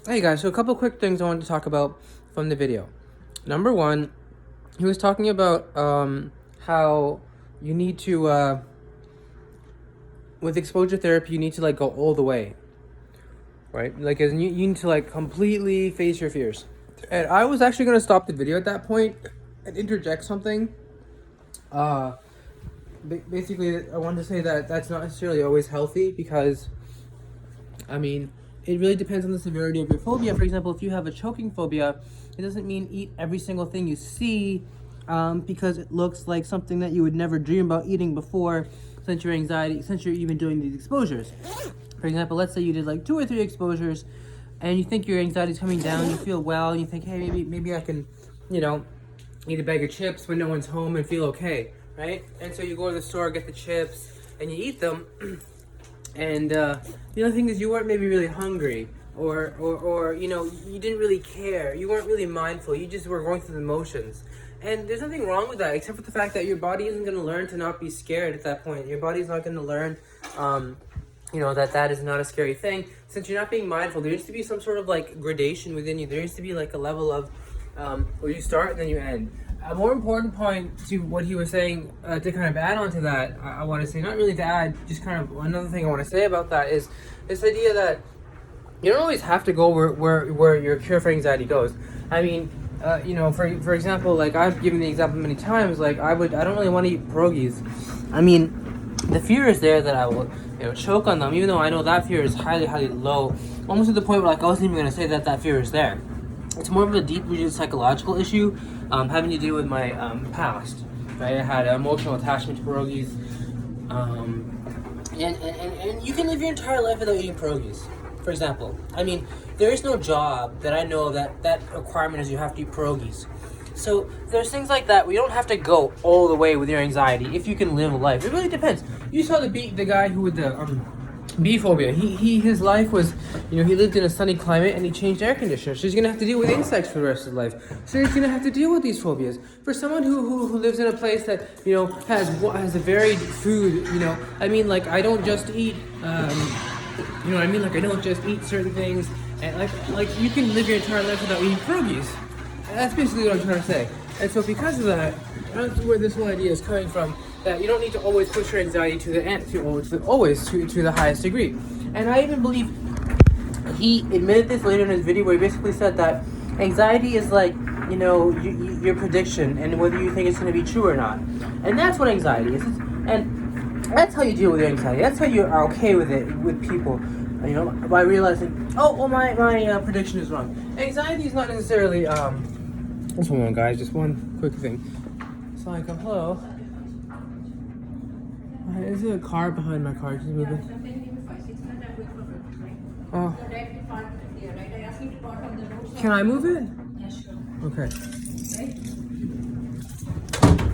Hey guys, so a couple quick things I wanted to talk about from the video. Number one, he was talking about how you need to, with exposure therapy, you need to like go all the way, right? Like, as you need to like completely face your fears. And I was actually gonna stop the video at that point and interject something. Basically, I wanted to say that that's not necessarily always healthy because, I mean, it really depends on the severity of your phobia. For example, if you have a choking phobia, it doesn't mean eat every single thing you see because it looks like something that you would never dream about eating before, since you're even doing these exposures. For example, let's say you did like 2 or 3 exposures and you think your anxiety is coming down, you feel well, and you think, hey, maybe I can, eat a bag of chips when no one's home and feel okay, right? And so you go to the store, get the chips, and you eat them. And the other thing is you weren't maybe really hungry, or you didn't really care. You weren't really mindful. You just were going through the motions. And there's nothing wrong with that, except for the fact that your body isn't going to learn to not be scared at that point. Your body's not going to learn, that is not a scary thing. Since you're not being mindful, there needs to be some sort of like gradation within you. There needs to be like a level of where you start and then you end. A more important point to what he was saying, to kind of add on to that, I want to say, not really to add, just kind of another thing I want to say about that is this idea that you don't always have to go where your cure for anxiety goes. I mean, for example, like I've given the example many times, like I don't really want to eat pierogies. I mean, the fear is there that I will, choke on them, even though I know that fear is highly, highly low, almost to the point where like I wasn't even going to say that fear is there. It's more of a deep-rooted psychological issue, having to do with my past. Right, I had an emotional attachment to pierogies, and you can live your entire life without eating pierogies. For example, I mean, there is no job that I know that requirement is you have to eat pierogies. So there's things like that where you don't have to go all the way with your anxiety if you can live a life. It really depends. You saw the guy who with the bee phobia. His life was, he lived in a sunny climate and he changed air conditioners. So he's gonna have to deal with insects for the rest of his life. So he's gonna have to deal with these phobias. For someone who lives in a place that has a varied food, I mean, like I don't just eat, I don't just eat certain things, and like you can live your entire life without eating pierogies. That's basically what I'm trying to say. And so because of that, that's where this whole idea is coming from. That you don't need to always push your anxiety to the end, to the highest degree. And I even believe he admitted this later in his video, where he basically said that anxiety is like, your prediction and whether you think it's going to be true or not. And that's what anxiety is. And that's how you deal with your anxiety. That's how you are okay with it with people. By realizing, my prediction is wrong. Anxiety is not necessarily. Just one guys. Just one quick thing. It's like, hello. Is there a car behind my car? Just moving. Oh. Can I move it? Yes, sure. Okay.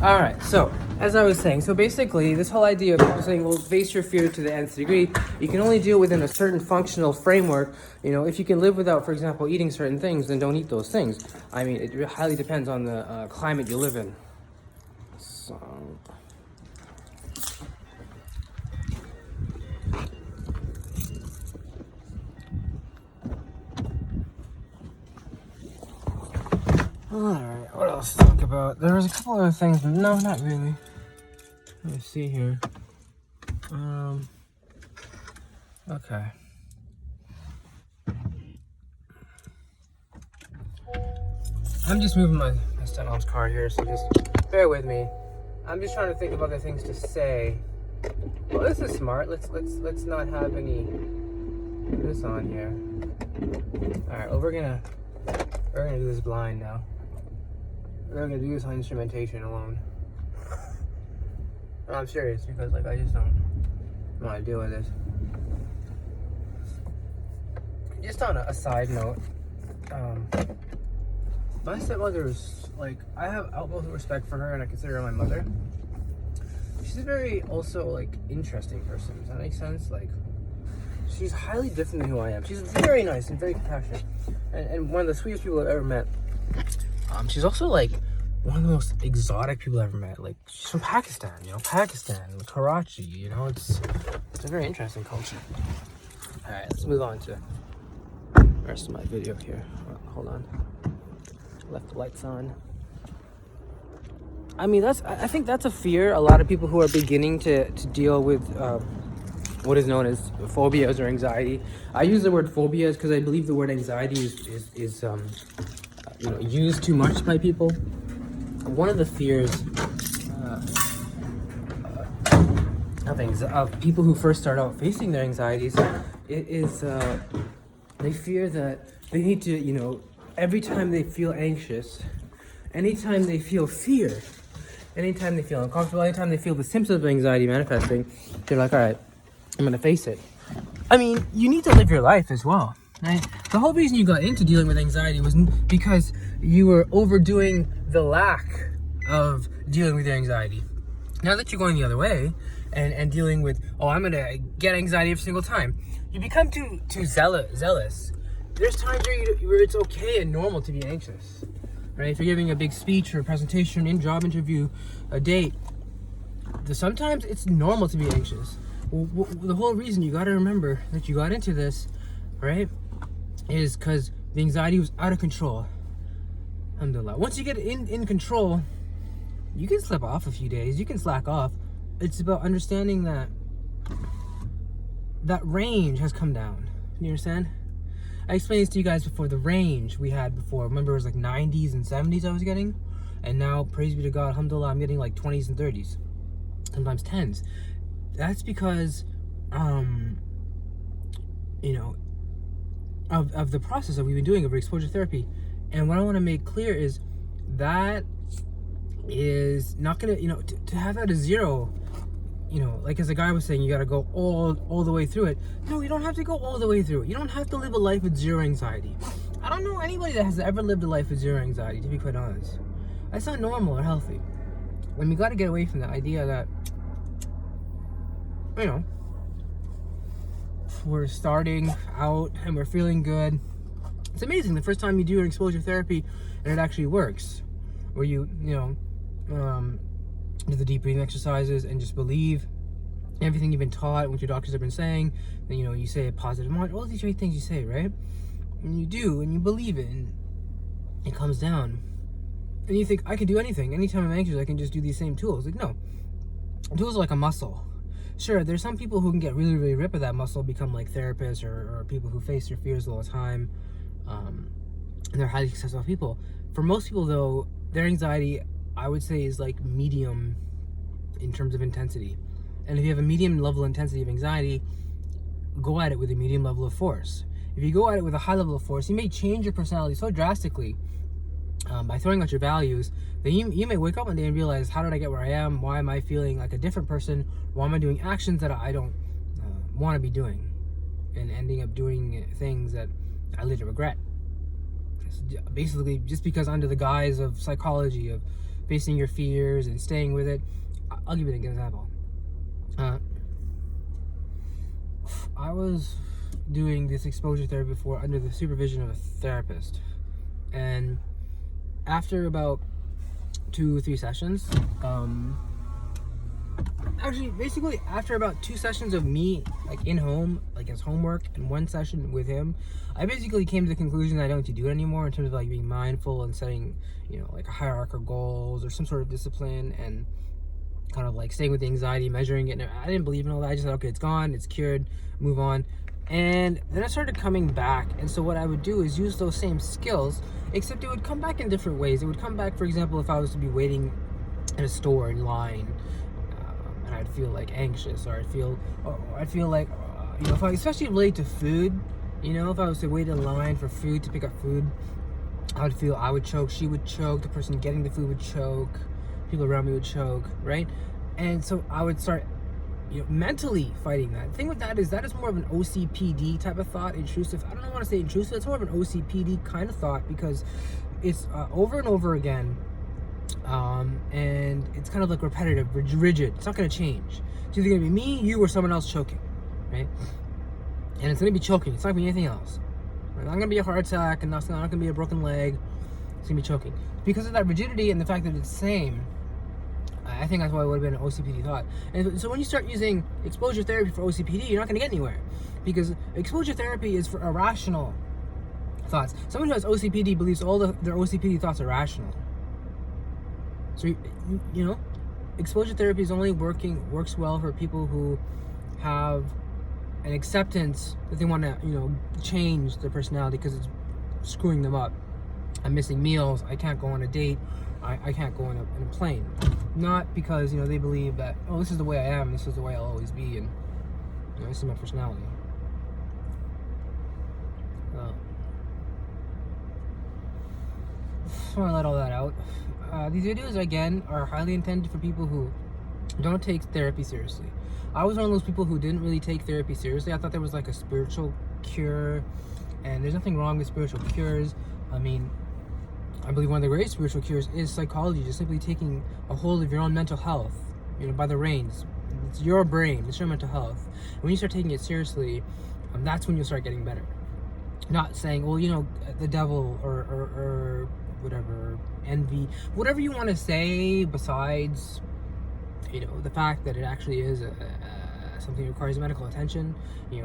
Alright, so, as I was saying, so basically, this whole idea of people saying, well, face your fear to the nth degree, you can only deal within a certain functional framework. If you can live without, for example, eating certain things, then don't eat those things. I mean, it highly depends on the climate you live in. So... Alright, what else to talk about? There was a couple other things, but no, not really. Let me see here. Okay. I'm just moving my stepmom's car here, so just bear with me. I'm just trying to think of other things to say. Well, this is smart. Let's not have any this on here. Alright, well we're gonna do this blind now. We're gonna do this on instrumentation alone. No, I'm serious, because like I just don't want to deal with this. Just on a side note, my stepmother's like, I have utmost respect for her and I consider her my mother. She's a very also like interesting person. Does that make sense? Like, she's highly different than who I am. She's very nice and very compassionate, and one of the sweetest people I've ever met. She's also like one of the most exotic people I've ever met. Like, she's from Pakistan, Karachi, it's a very interesting culture. All right, let's move on to rest of my video here. Hold on. Left the lights on. I mean, I think that's a fear. A lot of people who are beginning to deal with what is known as phobias or anxiety. I use the word phobias because I believe the word anxiety is used too much by people. One of the fears of people who first start out facing their anxieties is they fear that they need to, every time they feel anxious, anytime they feel fear, anytime they feel uncomfortable, anytime they feel the symptoms of anxiety manifesting, they're like, all right, I'm going to face it. I mean, you need to live your life as well, right? The whole reason you got into dealing with anxiety was because you were overdoing the lack of dealing with your anxiety. Now that you're going the other way and dealing with, I'm going to get anxiety every single time, you become too zealous. There's times where it's okay and normal to be anxious, right? If you're giving a big speech or a presentation, job interview, a date, sometimes it's normal to be anxious. Well, the whole reason you got to remember that you got into this, right, is because the anxiety was out of control. Alhamdulillah. Once you get in control, you can slip off a few days. You can slack off. It's about understanding that range has come down. You understand? I explained this to you guys before. The range we had before, remember, it was like 90s and 70s I was getting, and now, praise be to God, alhamdulillah, I'm getting like 20s and 30s, sometimes 10s. That's because of the process that we've been doing of exposure therapy. And what I want to make clear is that is not gonna, to have that as zero, like as the guy was saying, you got to go all the way through it. No, you don't have to go all the way through it. You don't have to live a life with zero anxiety. I don't know anybody that has ever lived a life with zero anxiety, to be quite honest. That's not normal or healthy. And we got to get away from the idea that, we're starting out and we're feeling good. It's amazing the first time you do an exposure therapy and it actually works, where you do the deep breathing exercises and just believe everything you've been taught, what your doctors have been saying. Then you say a positive mantra, all these great things you say, right? And you do, and you believe it, and it comes down. And you think, I can do anything. Anytime I'm anxious, I can just do these same tools. Like, no. Tools are like a muscle. Sure, there's some people who can get really, really ripped with that muscle, become like therapists or people who face their fears all the time. And they're highly successful people. For most people, though, their anxiety, I would say, is like medium in terms of intensity. And if you have a medium level intensity of anxiety, go at it with a medium level of force. If you go at it with a high level of force, you may change your personality so drastically by throwing out your values that you may wake up one day and realize, how did I get where I am? Why am I feeling like a different person? Why am I doing actions that I don't want to be doing? And ending up doing things that I later regret. Basically, just because under the guise of psychology, of facing your fears and staying with it. I'll give you an example. I was doing this exposure therapy before under the supervision of a therapist, and after about 2 or 3 sessions, basically after about 2 sessions of me like in home, like as homework, and 1 session with him, I basically came to the conclusion that I don't need to do it anymore in terms of like being mindful and setting, like a hierarchical goals or some sort of discipline, and kind of like staying with the anxiety, measuring it. And I didn't believe in all that. I just said, okay, it's gone, it's cured, move on. And then I started coming back, and so what I would do is use those same skills, except it would come back in different ways. It would come back, for example, if I was to be waiting in a store in line, and I'd feel like anxious, or I'd feel like, if I, especially related to food, if I was to wait in line for food, to pick up food, I would choke, she would choke, the person getting the food would choke, people around me would choke, right? And so I would start mentally fighting that. The thing with that is more of an OCPD type of thought, intrusive. I don't want to say intrusive, it's more of an OCPD kind of thought, because it's over and over again, and it's kind of like repetitive, rigid. It's not going to change. It's either going to be me, you, or someone else choking, right? And it's going to be choking. It's not going to be anything else. It's not going to be a heart attack, and it's not going to be a broken leg. It's going to be choking. Because of that rigidity and the fact that it's the same, I think that's why it would have been an OCPD thought. And so when you start using exposure therapy for OCPD, you're not going to get anywhere. Because exposure therapy is for irrational thoughts. Someone who has OCPD believes all their OCPD thoughts are rational. So, you know, exposure therapy is only works well for people who have an acceptance that they want to, you know, change their personality because it's screwing them up. I'm missing meals. I can't go on a date. I can't go on a plane. Not because, you know, they believe that, oh, this is the way I am. This is the way I'll always be. And, you know, this is my personality. Just want to let all that out. These videos, again, are highly intended for people who don't take therapy seriously. I was one of those people who didn't really take therapy seriously. I thought there was like a spiritual cure, and there's nothing wrong with spiritual cures. I mean, I believe one of the greatest spiritual cures is psychology, just simply taking a hold of your own mental health, you know, by the reins. It's your brain, it's your mental health. And when you start taking it seriously, that's when you'll start getting better. Not saying, well, you know, the devil or whatever, envy, whatever you want to say besides, you know, the fact that it actually is something that requires medical attention. You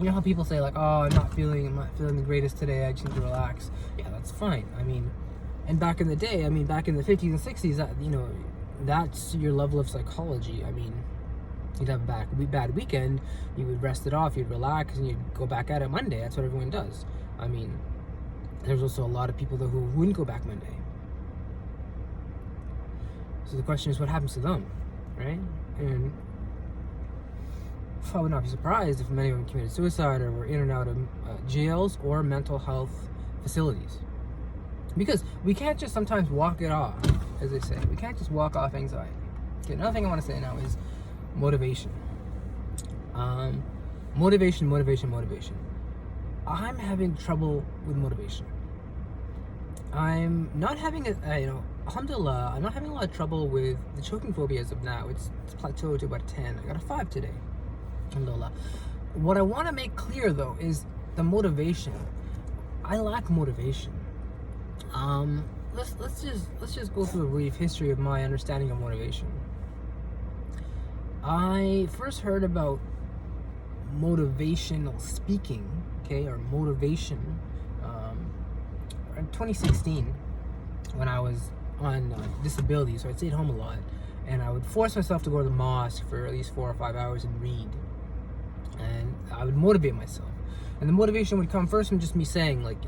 know how people say like, oh, I'm not feeling the greatest today, I just need to relax. Yeah, that's fine. I mean, and back in the day, I mean, back in the 50s and 60s, that, you know, that's your level of psychology. I mean, you'd have a bad weekend, you would rest it off, you'd relax, and you'd go back at it Monday. That's what everyone does. I mean, there's also a lot of people though who wouldn't go back Monday. So the question is, what happens to them, right? And I would not be surprised if many of them committed suicide or were in and out of jails or mental health facilities. Because we can't just sometimes walk it off, as they say. We can't just walk off anxiety. Okay, another thing I want to say now is motivation. Motivation. I'm having trouble with motivation. I'm not having alhamdulillah, I'm not having a lot of trouble with the choking phobia as of now. It's plateaued to about 10. I got a 5 today. Alhamdulillah. What I want to make clear though is the motivation. I lack motivation. Let's just go through a brief history of my understanding of motivation. I first heard about motivational speaking, okay, or motivation, in 2016 when I was on disability, so I'd stay at home a lot, and I would force myself to go to the mosque for at least 4 or 5 hours and read, and I would motivate myself, and the motivation would come first from just me saying like,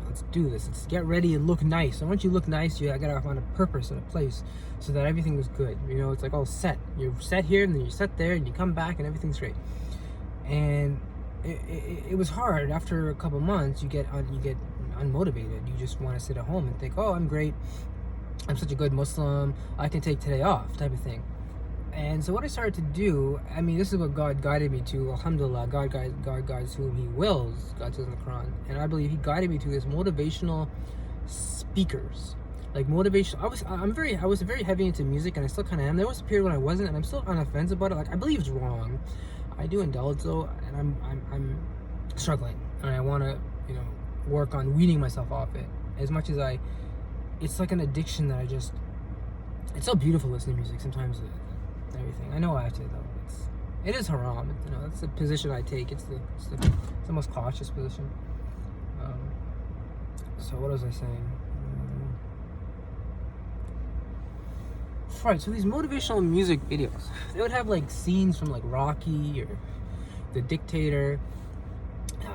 let's do this, let's get ready and look nice. And once you look nice, I gotta find a purpose and a place so that everything was good. You know, it's like all set. You're set here, and then you're set there, and you come back, and everything's great. And it was hard. After a couple months, you get unmotivated. You just want to sit at home and think, oh, I'm great, I'm such a good Muslim, I can take today off, type of thing. And so what I started to do, I mean, this is what God guided me to. Alhamdulillah, God guides whom He wills, God says in the Quran. And I believe He guided me to this motivational speakers. Like motivation. I was very heavy into music, and I still kind of am. There was a period when I wasn't, and I'm still on the fence about it. Like, I believe it's wrong. I do indulge though, and I'm struggling, and I want to, you know, work on weaning myself off it. As much as it's like an addiction that it's so beautiful listening to music sometimes. Everything. I know I have to though. It is haram. You know, that's the position I take. It's the most cautious position. So what was I saying? Right. So these motivational music videos, they would have like scenes from like Rocky or The Dictator,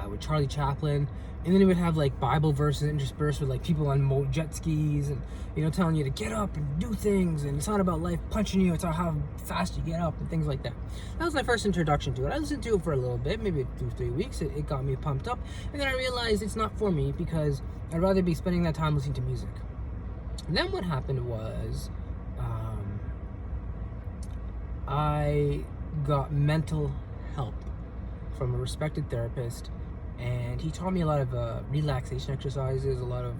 with Charlie Chaplin. And then it would have like Bible verses interspersed with like people on jet skis, and, you know, telling you to get up and do things, and it's not about life punching you, it's about how fast you get up and things like that. That was my first introduction to it. I listened to it for a little bit, maybe 2-3 weeks. It got me pumped up, and then I realized it's not for me because I'd rather be spending that time listening to music. And then what happened was I got mental help from a respected therapist. And he taught me a lot of relaxation exercises, a lot of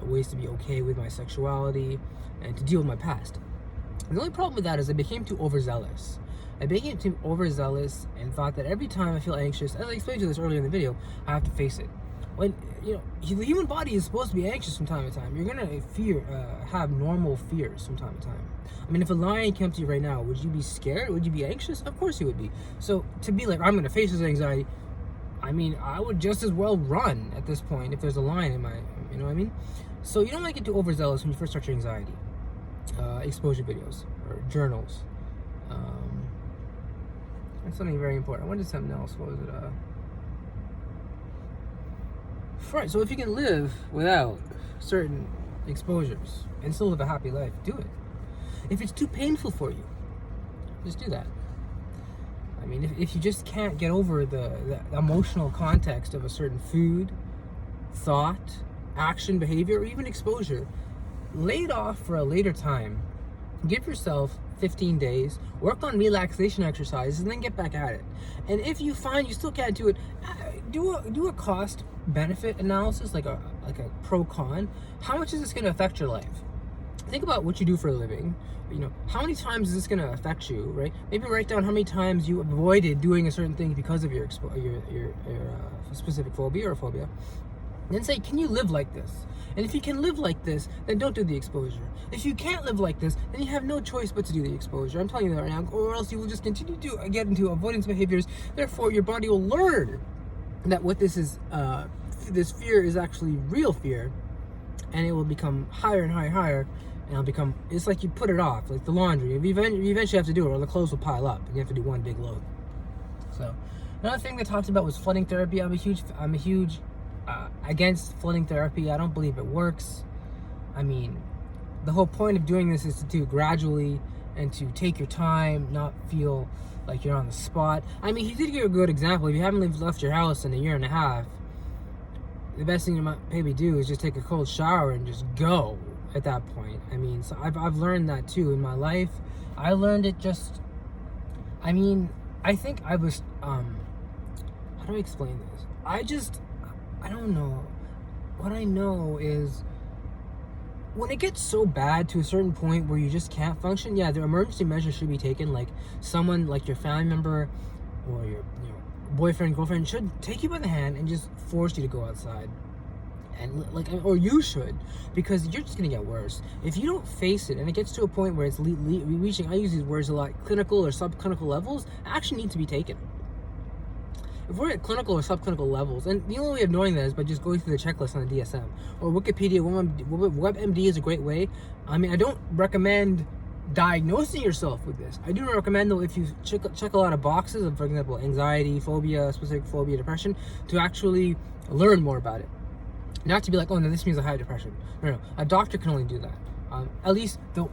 ways to be okay with my sexuality and to deal with my past. And the only problem with that is I became too overzealous. And thought that every time I feel anxious, as I explained to this earlier in the video, I have to face it. When, you know, the human body is supposed to be anxious from time to time. You're gonna have normal fears from time to time. I mean, if a lion came to you right now, would you be scared? Would you be anxious? Of course you would be. So to be like, I'm gonna face this anxiety, I mean, I would just as well run at this point if there's a line in my, you know what I mean? So you don't want to get too overzealous when you first start your anxiety. Exposure videos or journals. That's something very important. I wanted something else. What was it? Right. So if you can live without certain exposures and still live a happy life, do it. If it's too painful for you, just do that. I mean, if you just can't get over the emotional context of a certain food, thought, action, behavior, or even exposure, lay it off for a later time. Give yourself 15 days, work on relaxation exercises, and then get back at it. And if you find you still can't do it, do a cost benefit analysis, like a pro con. How much is this going to affect your life? Think about what you do for a living. You know, how many times is this going to affect you, right? Maybe write down how many times you avoided doing a certain thing because of your specific phobia or phobia. Then say, can you live like this? And if you can live like this, then don't do the exposure. If you can't live like this, then you have no choice but to do the exposure. I'm telling you that right now, or else you will just continue to get into avoidance behaviors. Therefore, your body will learn that what this is, this fear is actually real fear, and it will become higher and higher and higher, and it'll become, it's like you put it off, like the laundry. You eventually have to do it, or the clothes will pile up, and you have to do one big load. So, another thing they talked about was flooding therapy. I'm a huge against flooding therapy. I don't believe it works. I mean, the whole point of doing this is to do it gradually and to take your time, not feel like you're on the spot. I mean, he did give a good example. If you haven't left your house in a year and a half, the best thing you might maybe do is just take a cold shower and just go at that point. I mean, so I've learned that too in my life. I learned it just, I mean, I think I was, how do I explain this? I don't know. What I know is when it gets so bad to a certain point where you just can't function, yeah, the emergency measures should be taken. Like someone, like your family member or your boyfriend, girlfriend should take you by the hand and just force you to go outside. And like, or you should, because you're just gonna get worse if you don't face it. And it gets to a point where it's reaching, I use these words a lot, clinical or subclinical levels. Action needs to be taken. If we're at clinical or subclinical levels, and the only way of knowing that is by just going through the checklist on the DSM or Wikipedia. WebMD is a great way. I mean, I don't recommend diagnosing yourself with this. I do recommend, though, if you check a lot of boxes of, for example, anxiety, phobia, specific phobia, depression, to actually learn more about it. Not to be like, oh no, this means I have depression. No, a doctor can only do that. At least the,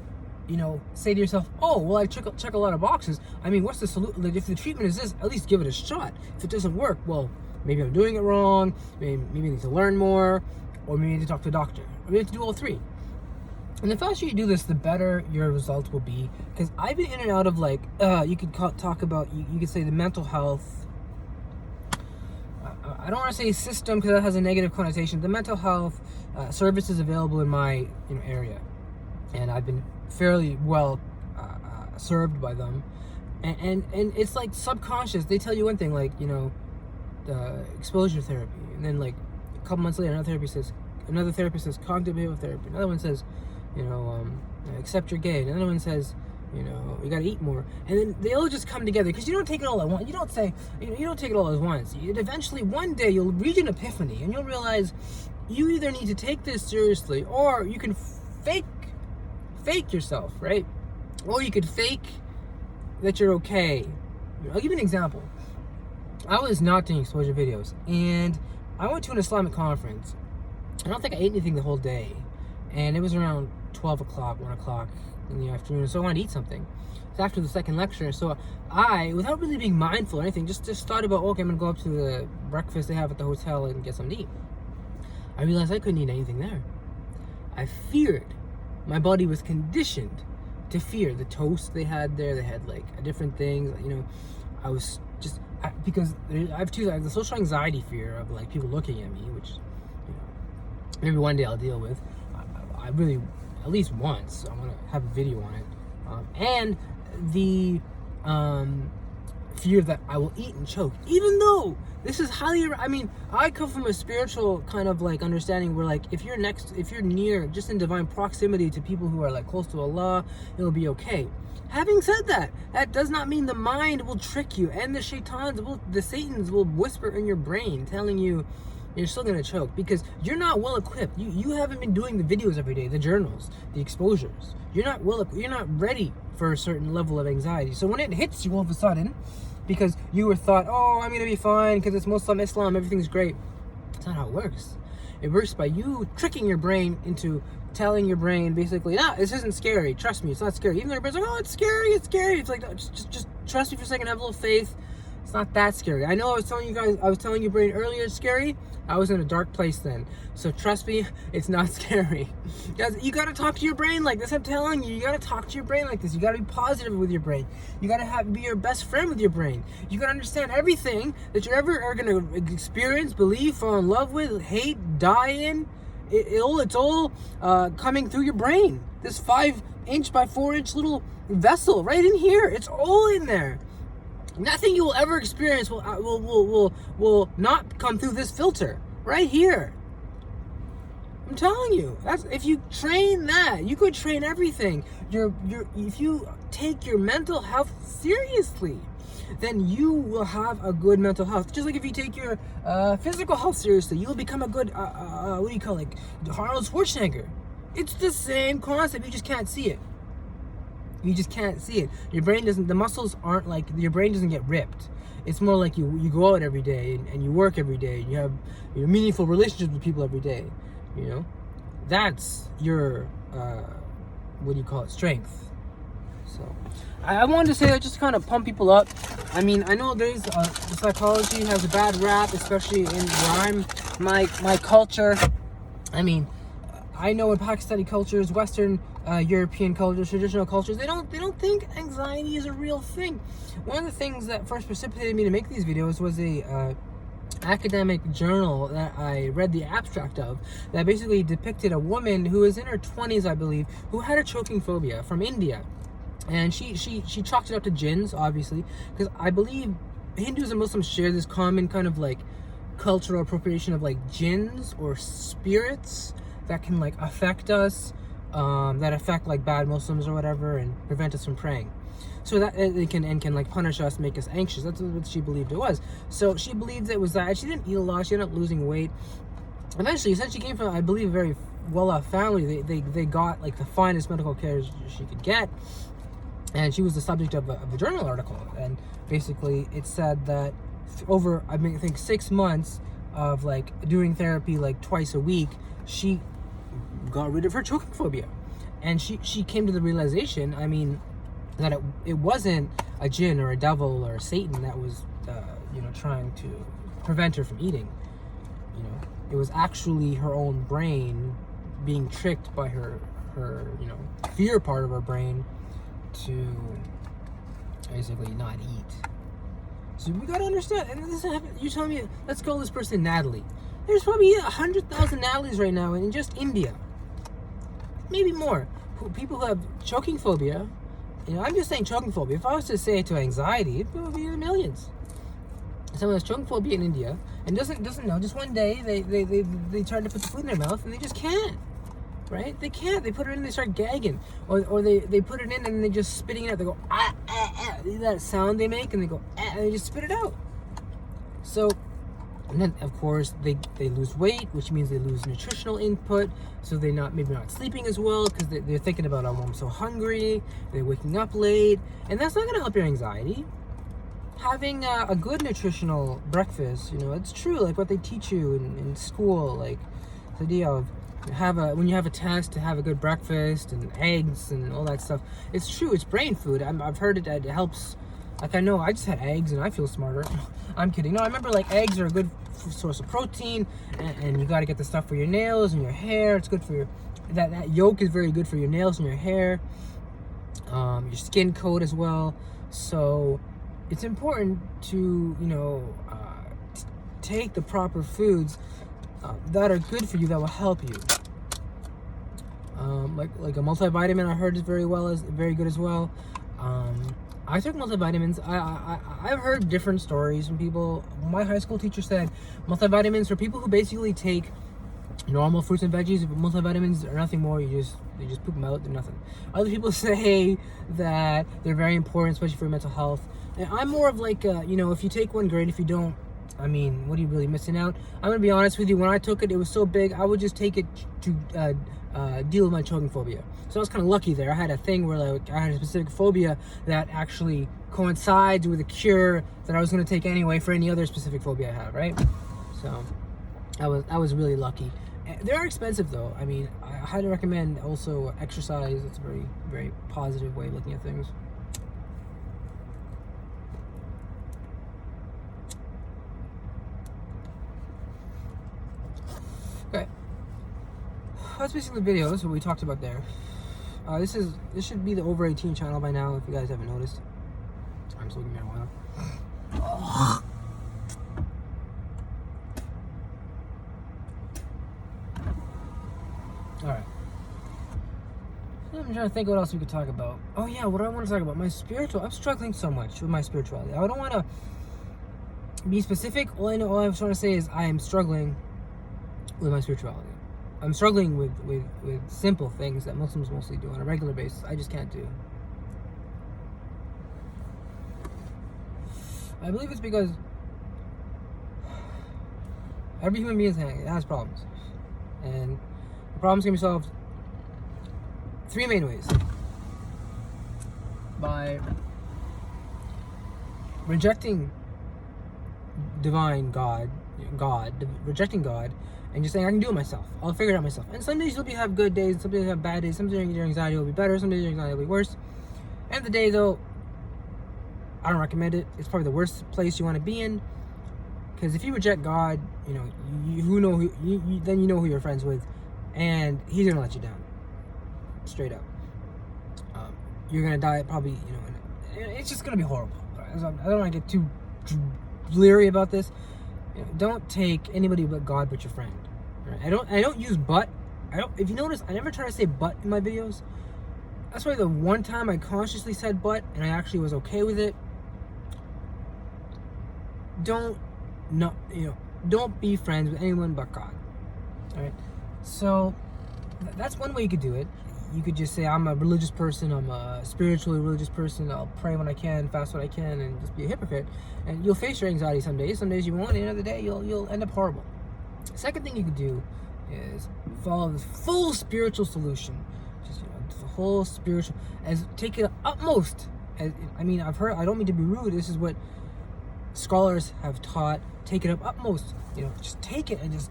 say to yourself, oh, well, I check a lot of boxes. I mean, what's the solution? Like, if the treatment is this, at least give it a shot. If it doesn't work, well, maybe I'm doing it wrong. Maybe I need to learn more, or maybe I need to talk to a doctor. Or maybe I need to do all three. And the faster you do this, the better your results will be. Because I've been in and out of, like, you could talk about, you could say the mental health. I don't want to say system because that has a negative connotation. The mental health services available in my area, and I've been fairly well served by them, and it's like subconscious. They tell you one thing, like exposure therapy, and then like a couple months later, another therapist says cognitive behavioral therapy. Another one says, accept you're gay. Another one says, you gotta eat more. And then they all just come together because you don't take it all at once. You don't say, you don't take it all at once. Eventually, one day, you'll reach an epiphany and you'll realize you either need to take this seriously or you can fake yourself, right? Or you could fake that you're okay. I'll give you an example. I was not doing exposure videos and I went to an Islamic conference. I don't think I ate anything the whole day. And it was around 12 o'clock, 1 o'clock in the afternoon, so I wanted to eat something. It's after the second lecture, so I, without really being mindful or anything, just thought about, okay, I'm gonna go up to the breakfast they have at the hotel and get something to eat. I realized I couldn't eat anything there. I feared. My body was conditioned to fear the toast they had there. They had like different things, I was just, because I have the social anxiety fear of like people looking at me, which, maybe one day I'll deal with. I really, at least once, I want to have a video on it. And the fear that I will eat and choke, even though this is highly, I mean, I come from a spiritual kind of like understanding where like if you're near, just in divine proximity to people who are like close to Allah, it'll be okay. Having said that, that does not mean the mind will trick you, and the Satans will whisper in your brain telling you you're still gonna choke because you're not well equipped. You haven't been doing the videos every day, the journals, the exposures. You're not ready for a certain level of anxiety. So when it hits you all of a sudden, because you were thought, oh, I'm gonna be fine because it's Muslim Islam, everything's great. That's not how it works. It works by you tricking your brain into telling your brain basically, nah, this isn't scary. Trust me, it's not scary. Even though your brain's like, oh, it's scary. It's like, no, just trust me for a second. Have a little faith. It's not that scary. I know I was telling your brain earlier it's scary. I was in a dark place then. So trust me, it's not scary. Guys, you gotta talk to your brain like this. I'm telling you, you gotta talk to your brain like this. You gotta be positive with your brain. You gotta be your best friend with your brain. You gotta understand everything that you ever are gonna experience, believe, fall in love with, hate, die in. It's all coming through your brain. This 5-inch by 4-inch little vessel right in here. It's all in there. Nothing you will ever experience will not come through this filter right here. I'm telling you, that's if you train that, you could train everything. If you take your mental health seriously, then you will have a good mental health. Just like if you take your physical health seriously, you will become a good what do you call it, Arnold Schwarzenegger. It's the same concept. You just can't see it. You just can't see it. Your brain doesn't, the muscles aren't like, your brain doesn't get ripped. It's more like you go out every day and you work every day. And you have your meaningful relationships with people every day. You know, that's your, what do you call it, strength. So I wanted to say that just to kind of pump people up. I mean, I know there's, psychology has a bad rap, especially in where I'm, my culture. I mean, I know in Pakistani cultures, Western European cultures, traditional cultures, they don't think anxiety is a real thing. One of the things that first precipitated me to make these videos was a academic journal that I read the abstract of that basically depicted a woman who was in her 20s, I believe, who had a choking phobia from India. And she chalked it up to jinns, obviously, because I believe Hindus and Muslims share this common kind of like cultural appropriation of like jinns or spirits that can like affect us, that affect like bad Muslims or whatever, and prevent us from praying. So that it can like punish us, make us anxious. That's what she believed it was. So she believed it was that. And she didn't eat a lot. She ended up losing weight. Eventually, since she came from, I believe, a very well-off family, they got like the finest medical care she could get. And she was the subject of a journal article. And basically, it said that over, I think 6 months of like doing therapy like twice a week, she got rid of her choking phobia. And she came to the realization, I mean, that it wasn't a jinn or a devil or a Satan that was trying to prevent her from eating. It was actually her own brain being tricked by her fear part of her brain to basically not eat. So we gotta understand. And this you're telling me, let's call this person Natalie. There's probably 100,000 Natalies right now in just India, maybe more. People who have choking phobia. I'm just saying choking phobia. If I was to say it to anxiety, it would be in the millions. Someone has choking phobia in India and doesn't know. Just one day they try to put the food in their mouth and they just can't. Right? They can't. They put it in and they start gagging, or they put it in and they just spitting it out. They go ah ah ah. That sound they make, and they go ah, and they just spit it out. So, and then of course they lose weight, which means they lose nutritional input. So they're maybe not sleeping as well because they're thinking about, oh, I'm so hungry. They're waking up late, and that's not going to help your anxiety. Having a good nutritional breakfast, it's true, like what they teach you in school, like the idea of when you have a test to have a good breakfast and eggs and all that stuff. It's true, it's brain food. I've heard it helps. Like I know I just had eggs and I feel smarter. I'm kidding. No, I remember like eggs are a good source of protein, and you got to get the stuff for your nails and your hair. It's good for your that yolk is very good for your nails and your hair, your skin coat as well. So it's important to take the proper foods that are good for you, that will help you. Like a multivitamin, I heard is very good as well. I took multivitamins. I've heard different stories from people. My high school teacher said multivitamins for people who basically take normal fruits and veggies. Multivitamins are nothing more. You just poop them out. They're nothing. Other people say that they're very important, especially for your mental health. And I'm more of like, if you take one, great. If you don't, I mean, what are you really missing out? I'm gonna be honest with you. When I took it, it was so big. I would just take it to deal with my choking phobia. So I was kind of lucky there. I had a thing where like I had a specific phobia that actually coincides with a cure that I was going to take anyway for any other specific phobia I have, right? So I was really lucky. They are expensive though. I mean, I highly recommend also exercise. It's a very, very positive way of looking at things. Okay. That's basically the video. That's what we talked about there. This should be the over 18 channel by now, if you guys haven't noticed. I'm still giving marijuana. Alright. I'm trying to think what else we could talk about. Oh yeah, what do I want to talk about? I'm struggling so much with my spirituality. I don't want to be specific. All I'm trying to say is I am struggling with my spirituality. I'm struggling with simple things that Muslims mostly do on a regular basis. I just can't do. I believe it's because every human being has problems. And the problems can be solved three main ways. By rejecting divine rejecting God, and just saying, I can do it myself. I'll figure it out myself. And some days you'll have good days, some days you'll have bad days. Some days your anxiety will be better, some days your anxiety will be worse. End of the day, though, I don't recommend it. It's probably the worst place you want to be in. Because if you reject God, then you know who you're friends with, and He's gonna let you down, straight up. You're gonna die probably. It's just gonna be horrible. I don't want to get too leery about this. Don't take anybody but God but your friend. Right? I don't use but. If you notice, I never try to say but in my videos. That's why the one time I consciously said but, and I actually was okay with it. Don't be friends with anyone but God. All right. So that's one way you could do it. You could just say, I'm a religious person, I'm a spiritually religious person, I'll pray when I can, fast when I can, and just be a hypocrite. And you'll face your anxiety some days you won't. At the end of the day, you'll end up horrible. Second thing you could do is follow the full spiritual solution. Just the whole spiritual, take it utmost. I don't mean to be rude, this is what scholars have taught. Take it up utmost. Just take it and just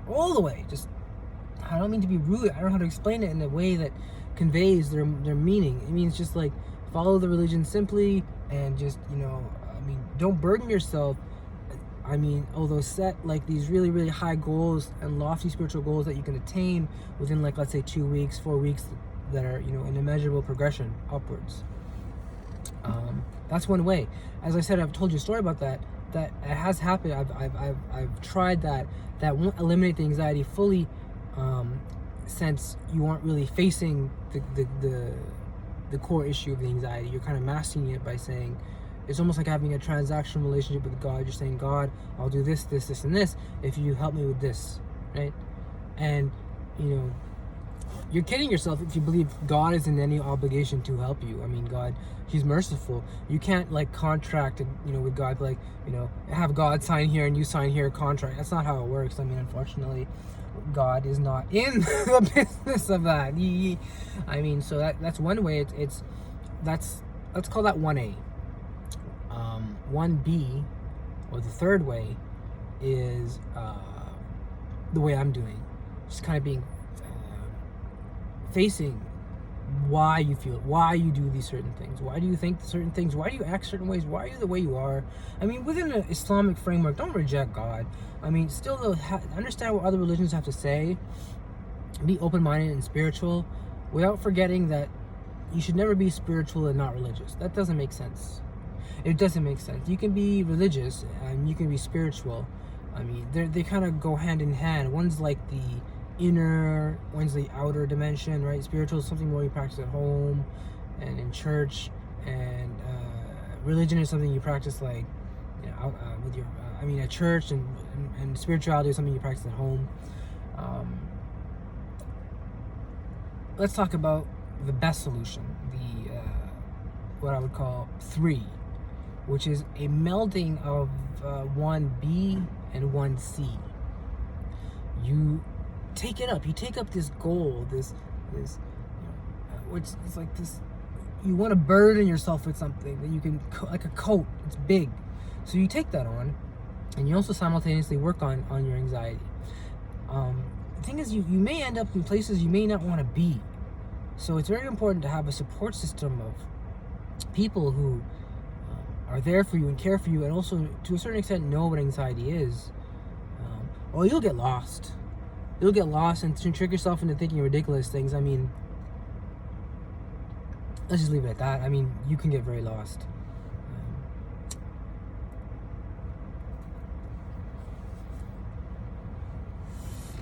all the way. Just, I don't mean to be rude. I don't know how to explain it in a way that conveys their meaning. It means just like follow the religion simply and just, don't burden yourself. Although set like these really, really high goals and lofty spiritual goals that you can attain within like, let's say 2 weeks, 4 weeks that are, an immeasurable progression upwards. That's one way. As I said, I've told you a story about that it has happened. I've tried that won't eliminate the anxiety fully. Since you aren't really facing the core issue of the anxiety, you're kind of masking it by saying it's almost like having a transactional relationship with God. You're saying, God, I'll do this, this, this, and this if you help me with this, right? And you're kidding yourself if you believe God is in any obligation to help you. God, He's merciful. You can't like contract, with God, like, have God sign here and you sign here a contract. That's not how it works. Unfortunately, God is not in the business of that. So that's one way. Let's call that 1A. 1B, or the third way, is the way I'm doing. Just kind of being facing why you feel it, why you do these certain things, why do you think certain things, why do you act certain ways, why are you the way you are. Within an Islamic framework, don't reject God. Still though, understand what other religions have to say, be open-minded and spiritual, without forgetting that you should never be spiritual and not religious. That doesn't make sense. It doesn't make sense. You can be religious and you can be spiritual. They kind of go hand in hand. One's like the inner, one's the outer dimension, right? Spiritual is something more you practice at home and in church, and religion is something you practice, like, with your, at church, and spirituality is something you practice at home. Let's talk about the best solution, the what I would call 3, which is a melding of one B and one C. You take it up. You take up this goal, this which is like this. You want to burden yourself with something that you can, like a coat. It's big, so you take that on, and you also simultaneously work on your anxiety. The thing is, you may end up in places you may not want to be. So it's very important to have a support system of people who are there for you and care for you, and also to a certain extent know what anxiety is. Or you'll get lost. You'll get lost and trick yourself into thinking ridiculous things. Let's just leave it at that. You can get very lost.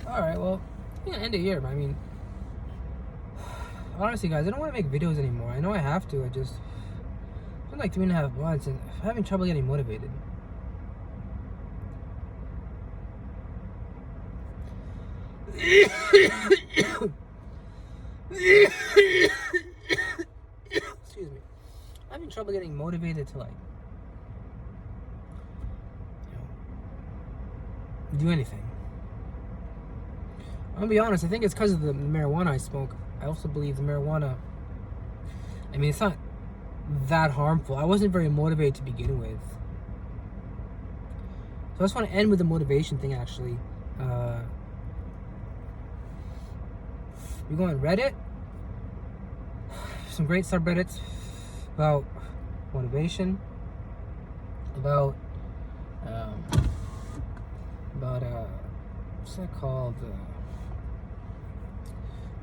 All right, well, end of year. Honestly, guys, I don't want to make videos anymore. I know I have to. It's been like 3.5 months, and I'm having trouble getting motivated. Excuse me. I'm having trouble getting motivated to, like, do anything. I'm gonna be honest, I think it's because of the marijuana I smoke. I also believe the marijuana, it's not that harmful. I wasn't very motivated to begin with. So I just want to end with the motivation thing, actually. We go on Reddit. Some great subreddits about motivation, about what's that called?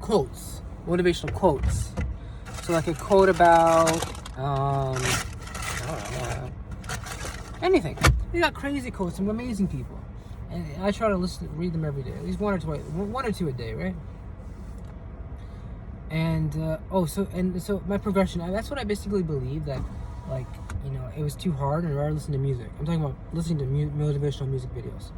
Quotes, motivational quotes. So like a quote about I don't know, anything. We got crazy quotes from amazing people, and I try to read them every day, at least one or two a day, right? And so my progression. That's what I basically believe, that, like, it was too hard, and I'd rather listen to music. I'm talking about listening to motivational music videos.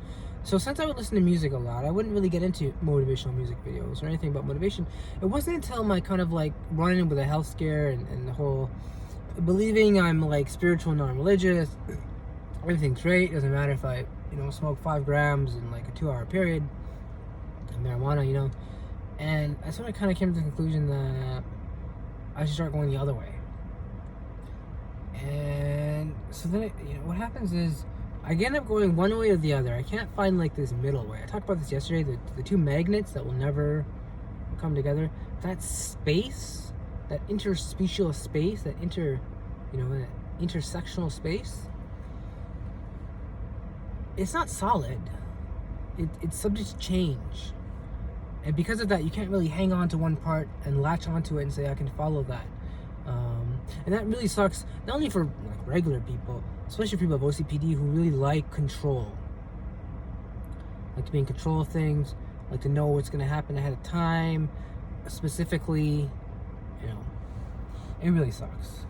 So since I would listen to music a lot, I wouldn't really get into motivational music videos or anything about motivation. It wasn't until my kind of like running with a health scare and the whole believing I'm like spiritual, non-religious, everything's great, doesn't matter if I, smoke 5 grams in like a 2-hour period of marijuana, and that's when I kind of came to the conclusion that I should start going the other way. And so then, what happens is, I end up going one way or the other. I can't find like this middle way. I talked about this yesterday, the 2 magnets that will never come together. That space, that interspecial space, that intersectional space, it's not solid. It's subject to change. And because of that, you can't really hang on to one part and latch onto it and say, I can follow that. And that really sucks, not only for like regular people, especially people with OCPD who really like control. Like to be in control of things, like to know what's going to happen ahead of time, specifically, it really sucks.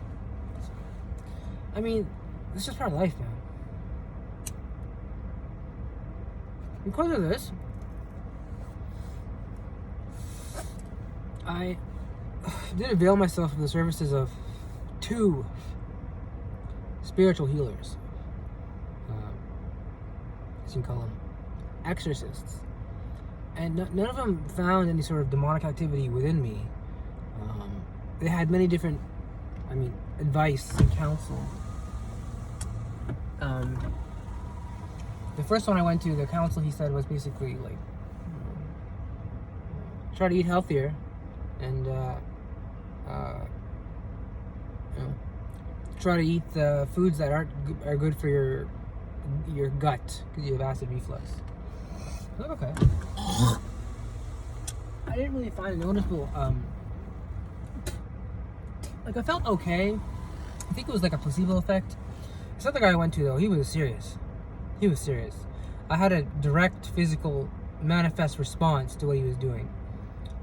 It's just part of life, man. Because of this, I did avail myself of the services of 2 spiritual healers, as you can call them, exorcists, and none of them found any sort of demonic activity within me. They had many different, advice and counsel. The first one I went to, the counsel he said was basically like, try to eat healthier, and try to eat the foods that are good for your gut, because you have acid reflux. I was like, okay. I didn't really find a noticeable I felt okay. I think it was like a placebo effect. This other guy I went to, though, he was serious. I had a direct physical manifest response to what he was doing.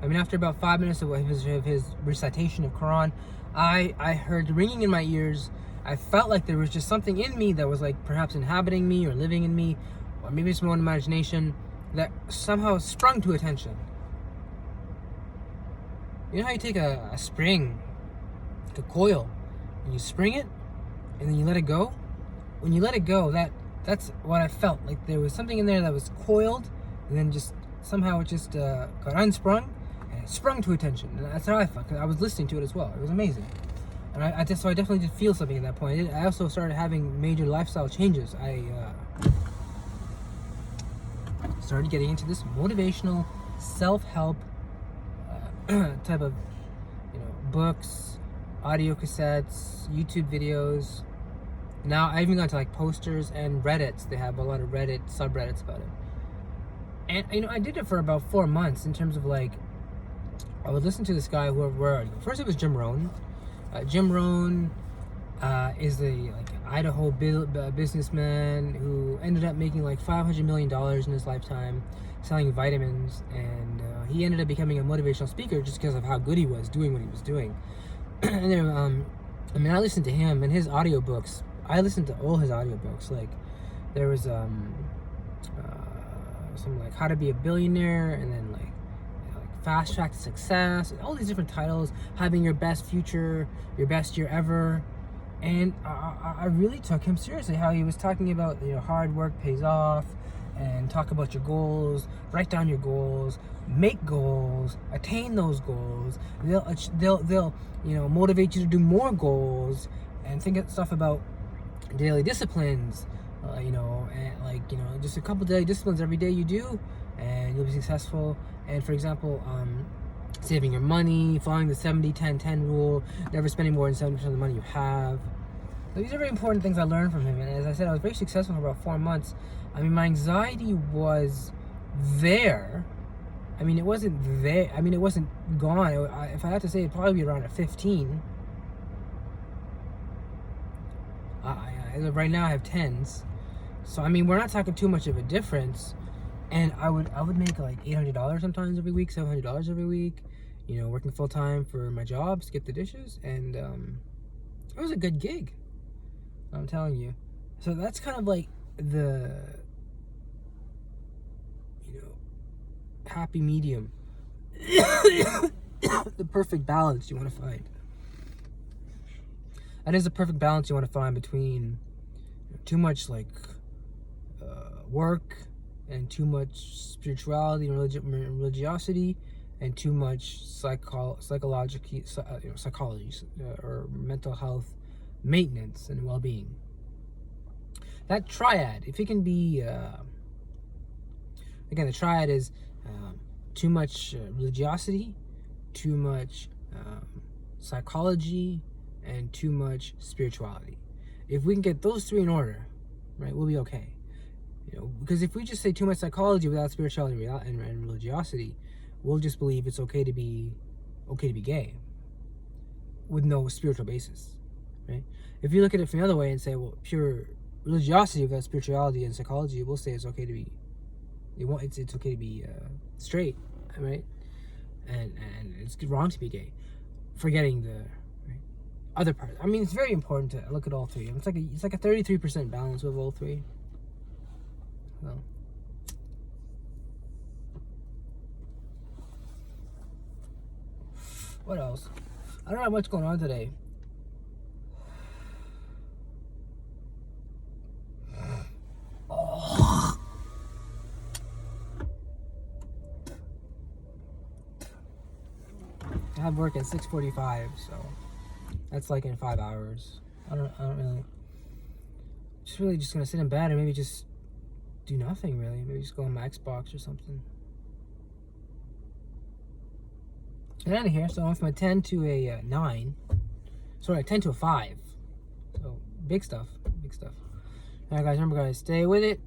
After about 5 minutes of his recitation of Quran, I heard ringing in my ears, I felt like there was just something in me that was like perhaps inhabiting me or living in me, or maybe it's my own imagination, that somehow sprung to attention. You know how you take a spring, like a coil, and you spring it, and then you let it go? When you let it go, that's what I felt. Like there was something in there that was coiled, and then just somehow it just got unsprung, and it sprung to attention. And that's how I felt, 'cause I was listening to it as well. It was amazing. And so I definitely did feel something at that point. I also started having major lifestyle changes. I started getting into this motivational, self-help type of, books, audio cassettes, YouTube videos. Now I even got to like posters and Reddits. They have a lot of Reddit subreddits about it. And I did it for about 4 months in terms of like, I would listen to this guy first it was Jim Rohn. Jim Rohn is the Idaho businessman who ended up making like $500 million in his lifetime selling vitamins, and he ended up becoming a motivational speaker just because of how good he was doing what he was doing. And then, I listened to him and his audiobooks. I listened to all his audiobooks. Like there was some like How to Be a Billionaire, and then like Fast Track to Success, and all these different titles, having your best future, your best year ever. And I really took him seriously, how he was talking about hard work pays off, and talk about your goals, write down your goals, make goals, attain those goals. They'll motivate you to do more goals, and think of stuff about daily disciplines, and just a couple daily disciplines every day you do, and you'll be successful. And for example, saving your money, following the 70-10-10 rule, never spending more than 70% of the money you have. So these are very important things I learned from him. And as I said, I was very successful for about 4 months. My anxiety was there. It wasn't there. It wasn't gone. If I had to say, it'd probably be around a 15. Right now I have 10s. So, we're not talking too much of a difference. And I would make like $800 sometimes every week, $700 every week, working full time for my job, skip the dishes, and it was a good gig, I'm telling you. So that's kind of like the happy medium, the perfect balance you want to find. That is the perfect balance you want to find between too much like work, and too much spirituality and religiosity, and too much psychology or mental health maintenance and well-being. That triad, if it can be, again, the triad is too much religiosity, too much psychology, and too much spirituality. If we can get those three in order, right, we'll be okay. Because if we just say too much psychology without spirituality and religiosity, we'll just believe it's okay to be gay with no spiritual basis, right? If you look at it from the other way and say, well, pure religiosity without spirituality and psychology, we'll say it's okay to be, it's okay to be straight, right? And it's wrong to be gay, forgetting the other part. It's very important to look at all three. It's like a 33% balance with all three. So. What else? I don't know what's going on today. Oh. I have work at 6:45, so that's like in 5 hours. I don't really just gonna sit in bed and maybe just do nothing really. Maybe just go on my Xbox or something. Get out of here. So I went from a 10 to a 9. Sorry, a 10 to a 5. So big stuff. Alright guys, remember guys, stay with it.